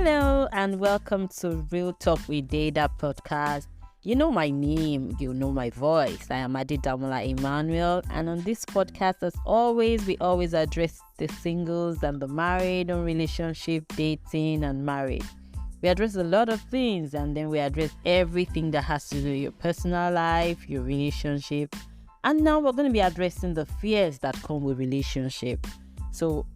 Hello and welcome to Real Talk with Data podcast. You know my name, you know my voice. I am Damola Emmanuel, and on this podcast, as always, we always address the singles and the married on relationship, dating, and marriage. We address a lot of things, and then we address everything that has to do with your personal life, your relationship, and now we're going to be addressing the fears that come with relationship. So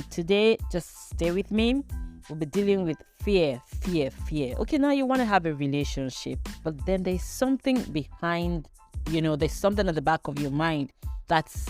today, just stay with me. We'll be dealing with fear. Okay, now you want to have a relationship, but then there's something behind, there's something at the back of your mind that's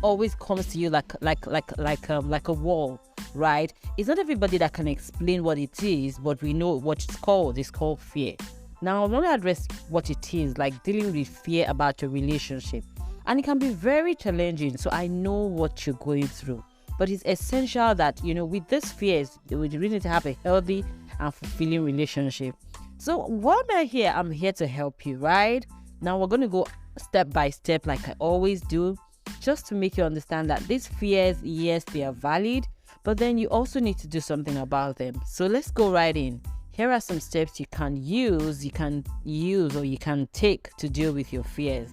always comes to you like a wall, right? It's not everybody that can explain what it is, but we know what it's called. It's called fear. Now, I want to address what it is, like dealing with fear about your relationship. And it can be very challenging, so I know what you're going through. But it's essential that, with these fears, we really need to have a healthy and fulfilling relationship. So while I'm here to help you, right? Now we're going to go step by step like I always do, just to make you understand that these fears, yes, they are valid, but then you also need to do something about them. So let's go right in. Here are some steps you can use or you can take to deal with your fears.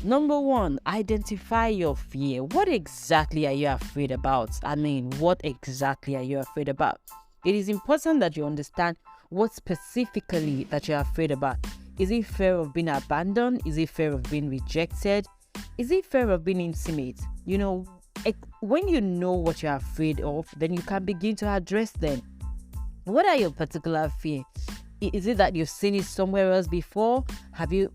Number 1, identify your fear. What exactly are you afraid about? What exactly are you afraid about? It is important that you understand what specifically that you're afraid about. Is it fear of being abandoned? Is it fear of being rejected? Is it fear of being intimate? When you know what you're afraid of, then you can begin to address them. What are your particular fears? Is it that you've seen it somewhere else before? Have you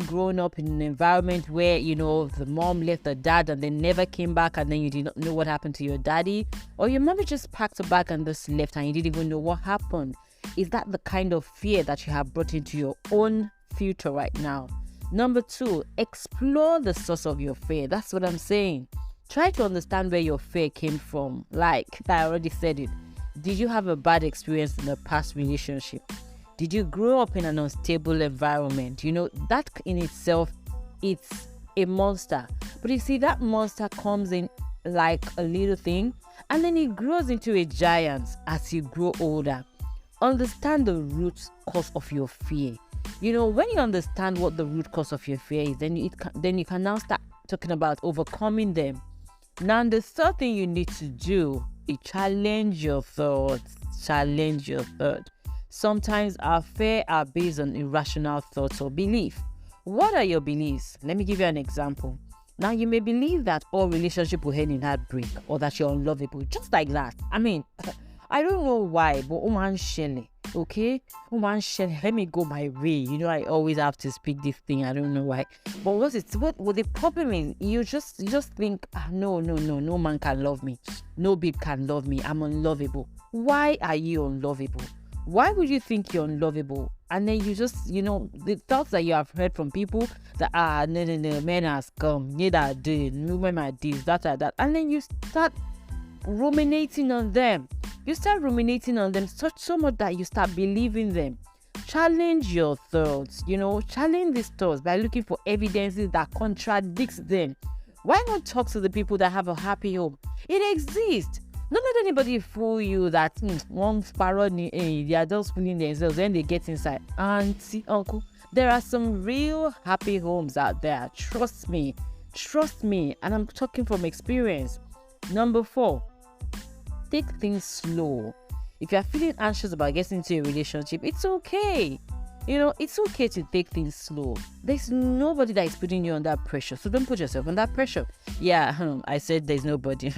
grown up in an environment where the mom left the dad and they never came back, and then you did not know what happened to your daddy? Or your mother just packed a bag and just left and you didn't even know what happened? Is that the kind of fear that you have brought into your own future right now? Number 2, explore the source of your fear. That's what I'm saying. Try to understand where your fear came from. Like I already said it. Did you have a bad experience in a past relationship? Did you grow up in an unstable environment? That in itself, it's a monster. But you see, that monster comes in like a little thing, and then it grows into a giant as you grow older. Understand the root cause of your fear. When you understand what the root cause of your fear is, then you can now start talking about overcoming them. Now, the third thing you need to do is challenge your thoughts. Sometimes our fear are based on irrational thoughts or belief. What are your beliefs? Let me give you an example. Now, you may believe that all relationship will end in heartbreak, or that you're unlovable, just like that. I don't know why, but okay? Let me go my way. I always have to speak this thing. I don't know why. But what the problem is, you just think, no man can love me. No babe can love me. I'm unlovable. Why are you unlovable? Why would you think you're unlovable? And then you just, the thoughts that you have heard from people that, no, men has come, neither did, women are this, that. And then you start ruminating on them. So much that you start believing them. Challenge your thoughts, challenge these thoughts by looking for evidences that contradicts them. Why not talk to the people that have a happy home? It exists. Don't let anybody fool you that one sparrow, they are just fooling themselves when they get inside. Auntie, uncle, there are some real happy homes out there. Trust me, and I'm talking from experience. Number 4, take things slow. If you're feeling anxious about getting into a relationship, it's okay. It's okay to take things slow. There's nobody that is putting you under pressure, so don't put yourself under pressure. Yeah, I said there's nobody.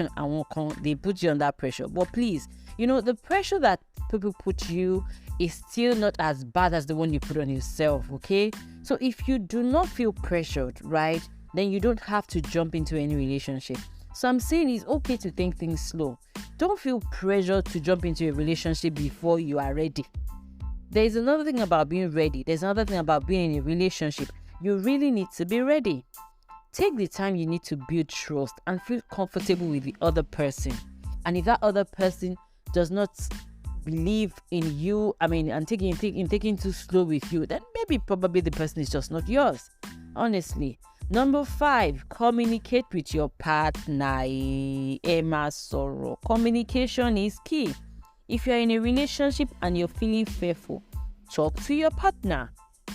They put you under pressure. But please, the pressure that people put you is still not as bad as the one you put on yourself, okay? So if you do not feel pressured, right, then you don't have to jump into any relationship. So I'm saying it's okay to take things slow. Don't feel pressured to jump into a relationship before you are ready. There's another thing about being ready. There's another thing about being in a relationship. You really need to be ready. Take the time you need to build trust and feel comfortable with the other person. And if that other person does not believe in you, and taking too slow with you, then probably the person is just not yours. Honestly. Number 5, communicate with your partner. Emma Soro. Communication is key. If you're in a relationship and you're feeling fearful, talk to your partner.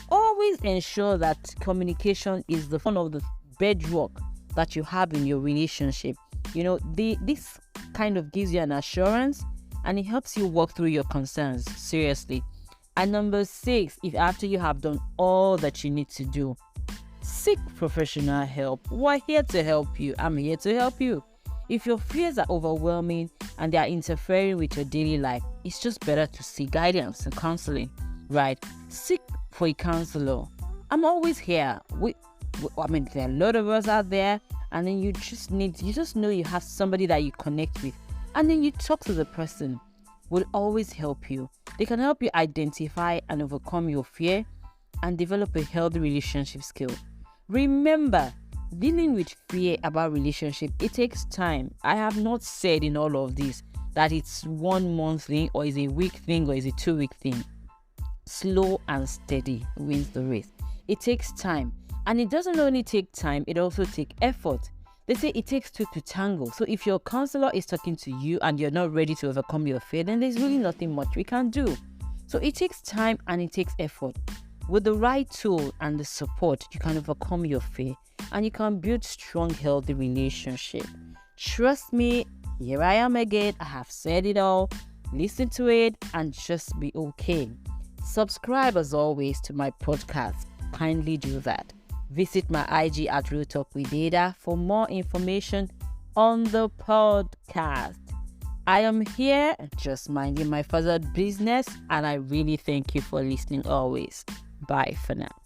Always ensure that communication is one of the bedrock that you have in your relationship. This kind of gives you an assurance and it helps you walk through your concerns. Seriously. And number 6, if after you have done all that you need to do, seek professional help. We're here to help you. I'm here to help you. If your fears are overwhelming and they are interfering with your daily life, it's just better to seek guidance and counseling, right? Seek for a counselor. I'm always here. There are a lot of us out there, and then you just know you have somebody that you connect with, and then you talk to the person. Will always help you. They can help you identify and overcome your fear and develop a healthy relationship skill. Remember, dealing with fear about relationship, it takes time. I have not said in all of this that it's 1 month thing or is a week thing or is a 2-week thing. Slow and steady wins the race. It takes time, and it doesn't only take time, it also takes effort. They say it takes two to tango. So if your counselor is talking to you and you're not ready to overcome your fear, then there's really nothing much we can do. So it takes time and it takes effort. With the right tool and the support, you can overcome your fear and you can build strong, healthy relationship. Trust me, here I am again. I have said it all. Listen to it and just be okay. Subscribe as always to my podcast. Kindly do that. Visit my IG at Real Talk with Data for more information on the podcast. I am here just minding my father's business, and I really thank you for listening always. Bye for now.